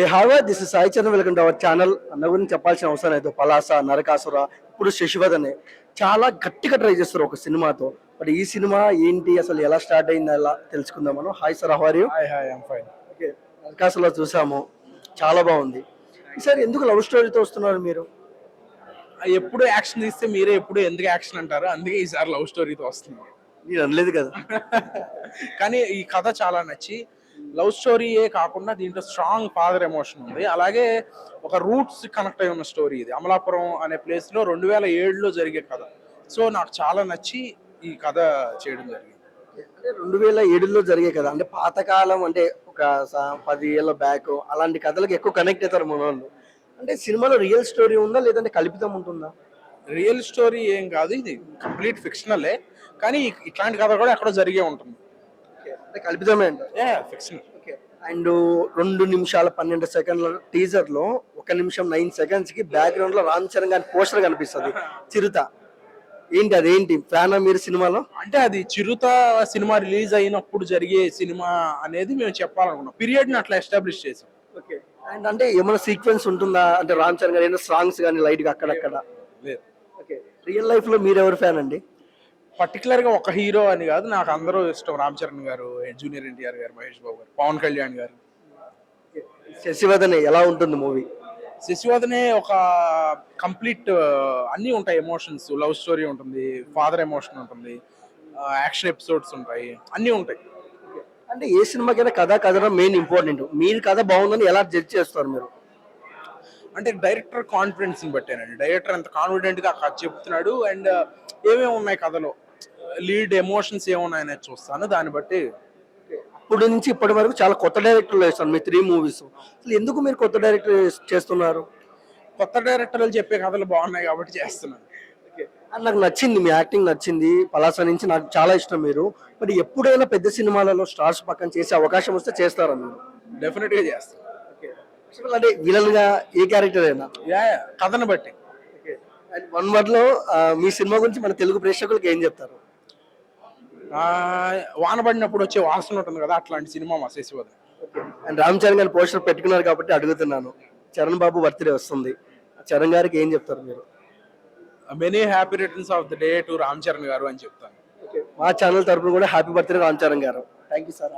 ఏ హావా this is Sai Chandra welcome to our channel. అన్న గురించి చెప్పాల్సిన అవసరం లేదు. పలాస, నరకాసుర, ఇప్పుడు శశివదనే చాలా గట్టిగా ట్రై చేస్తారు ఒక సినిమాతో. బట్ ఈ సినిమా ఏంటి, అసలు ఎలా స్టార్ట్ అయింది, ఎలా తెలుసుకుందాం మనం. Hi sir, how are you? Hi hi I'm fine. Okay, నరకాసురలో చూసాము, చాలా బాగుంది. ఈసారి ఎందుకు లవ్ స్టోరీతో వస్తున్నారు మీరు? ఎప్పుడు యాక్షన్ తీస్తే మీరే ఎప్పుడు ఎందుకు యాక్షన్ అంటారు, అందుకే ఈసారి లవ్ స్టోరీతో వస్తుంది. నేను అనలేదు కదా. కానీ ఈ కథ చాలా నచ్చి, లవ్ స్టోరీయే కాకుండా దీంట్లో స్ట్రాంగ్ ఫాదర్ ఎమోషన్ ఉంది. అలాగే ఒక రూట్స్ కనెక్ట్ అయి ఉన్న స్టోరీ ఇది. అమలాపురం అనే ప్లేస్ లో 2007లో జరిగే కథ. సో నాకు చాలా నచ్చి ఈ కథ చేయడం జరిగింది. అంటే 2007లో జరిగే కదా, అంటే పాతకాలం, అంటే ఒక 10 ఏళ్ళ బ్యాక్, అలాంటి కథలకు ఎక్కువ కనెక్ట్ అవుతారు మన వాళ్ళు. అంటే సినిమాలో రియల్ స్టోరీ ఉందా, లేదంటే కల్పితం ఉంటుందా? రియల్ స్టోరీ ఏం కాదు, ఇది కంప్లీట్ ఫిక్షనలే. కానీ ఇట్లాంటి కథ కూడా ఎక్కడో జరిగే ఉంటుంది. అంటే కల్పితమే అంట. ఫిక్షనల్. అండ్ 2 నిమిషాల 12 సెకండ్ల టీజర్ లో 1 నిమిషం 9 సెకండ్స్ కి బ్యాక్గ్రౌండ్ లో రామ్ చరణ్ గారి పోస్టర్ కనిపిస్తుంది, చిరుత. ఏంటి అదేంటి, ఫ్యానా మీరు సినిమాలో? అంటే అది చిరుత సినిమా రిలీజ్ అయినప్పుడు జరిగే సినిమా అనేది మేము చెప్పాలనుకున్నాం. పీరియడ్ ని అట్లా ఎస్టాబ్లిష్ చేసాం. ఓకే. అండ్ అంటే ఏమైనా సీక్వెన్స్ ఉంటుందా, అంటే రామ్ చరణ్ గారు ఏమైనా సాంగ్స్ కానీ లైట్ గా అక్కడక్కడ? లేదు. ఓకే. రియల్ లైఫ్ లో మీరు ఎవరు ఫ్యాన్ అండి? పర్టికులర్ గా ఒక హీరో అని కాదు, నాకు అందరూ ఇష్టం. రామ్ చరణ్ గారు, జూనియర్ ఎన్టీఆర్ గారు, మహేష్ బాబు గారు, పవన్ కళ్యాణ్ గారు. శశివదనే ఎలా ఉంటుంది మూవీ? శశివదనే ఒక కంప్లీట్ అన్నీ ఉంటాయి ఎమోషన్స్. లవ్ స్టోరీ ఉంటుంది, ఫాదర్ ఎమోషన్ ఉంటుంది, యాక్షన్ ఎపిసోడ్స్ ఉంటాయి, అన్నీ ఉంటాయి. అంటే ఏ సినిమాకైనా కథ కథనం మెయిన్ ఇంపార్టెంట్. మీరు కథ బాగుందని ఎలా జడ్జ్ చేస్తారు మీరు? అంటే డైరెక్టర్ కాన్ఫిడెన్స్ ని బట్టేనండి. డైరెక్టర్ అంత కాన్ఫిడెంట్ గా కథ చెప్తున్నాడు, అండ్ ఏమేమి ఉన్నాయి కథలో, లీడ్ ఎమోషన్స్ ఏమున్నాయనేది చూస్తాను, దాన్ని బట్టి. ఇప్పుడు నుంచి ఇప్పటి వరకు చాలా కొత్త డైరెక్టర్లు వేస్తారు మీ 3 మూవీస్. అసలు ఎందుకు మీరు కొత్త డైరెక్టర్ చేస్తున్నారు? కొత్త డైరెక్టర్లు చెప్పే కథలు బాగున్నాయి కాబట్టి చేస్తున్నాను. అండ్ నాకు నచ్చింది, మీ యాక్టింగ్ నచ్చింది. పలాస నుంచి నాకు చాలా ఇష్టం మీరు. మరి ఎప్పుడైనా పెద్ద సినిమాలలో స్టార్స్ పక్కన చేసే అవకాశం వస్తే చేస్తారా మీరు? డెఫినెట్ గా చేస్తాను. అంటే విలన్ గా ఏ క్యారెక్టర్ అయినా? కథను బట్టి. అండ్ 1 word లో మీ సినిమా గురించి మన తెలుగు ప్రేక్షకులకు ఏం చెప్తారు? వాన పడినప్పుడు వచ్చే వాసన ఉంటుంది కదా, అట్లాంటి సినిమా మా శశివదన. అండ్ రామ్ చరణ్ గారి పోస్టర్ పెట్టుకున్నారు కాబట్టి అడుగుతున్నాను. చరణ్ బాబు బర్త్డే వస్తుంది, చరణ్ గారికి ఏం చెప్తారు మీరు? Many happy returns of the day to Ram Charan గారు అని చెప్తాను. మా ఛానల్ తరపున కూడా హ్యాపీ బర్త్డే రామ్ చరణ్ గారు. Thank you sir.